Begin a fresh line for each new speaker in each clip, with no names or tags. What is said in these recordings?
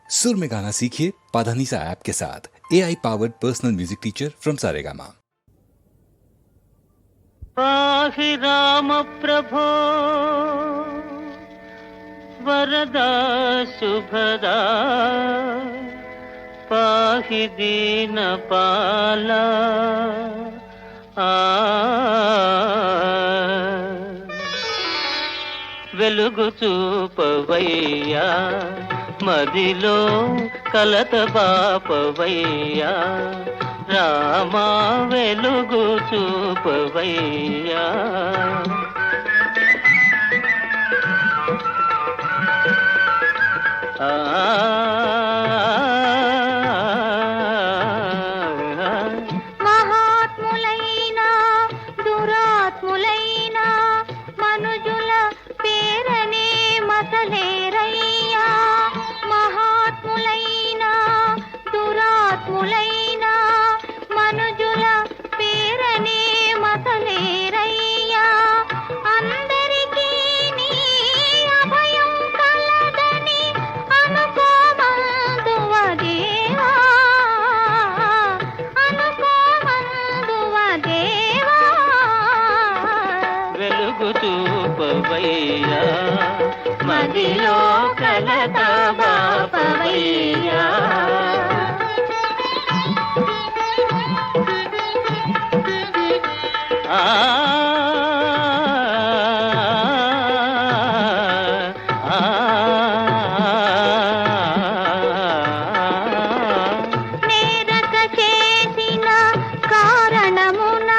सुर में गाना सीखिए पाधानीसा ऐप के साथ। AI powered personal music teacher from Saregama.
पाहि राम प्रभो वरदा शुभदा पाहि दीनपाला వెలుగు చూపవయ్యా మదిలో కలత బాపవయ్యా రామా వెలుగు చూపవయ్యా
మహాత్ములైన దురాత్ములైన మనుజుల పేరనే మసలేరయ్యా మహాత్ములైన దురాత్ములైన మనుజుల పేరనే మసలేరయ్యా అందరికీ నీ అభయం కలదని అనుకోమందువదేవా అనుకోమందువదేవా
వెలుగు చూపవయ్యా మదిలో కలత బాపవయ్యా
నేరక చేసిన కారణమున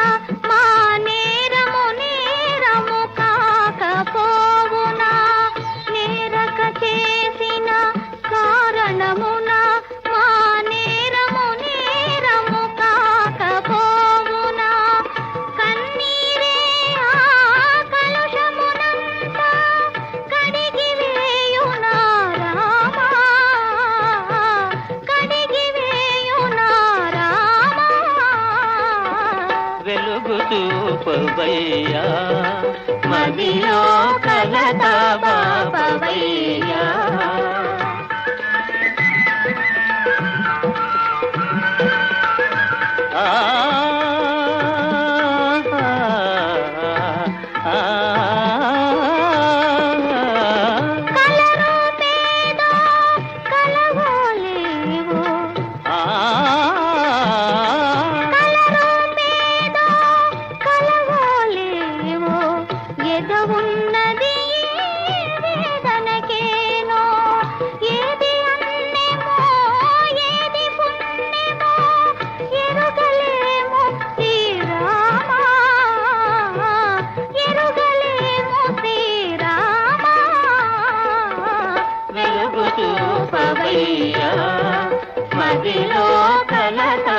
మా నేరము నేరము కాకపోవునా నేరక చేసిన కారణమున మా నేరము నేరము కాకపోవునా కన్నీరే ఆ కలుషమునంతా కడిగి వేయునా రామా కడిగి వేయునా రామా
వెలుగు చూపవయ్యా మదిలో కలత బాపవయ్యా
కలరు పేదో కలవోలేవో కలరు పేదో కలవోలేవో ఎదవున్నది వేదనకేనో ఏది అన్నెమో ఏది పుణ్యమో ఎరుగలేము శ్రీరామా ఎరుగలేము శ్రీరామా
వెలుగు చూపవయ్యా మదిలో కలత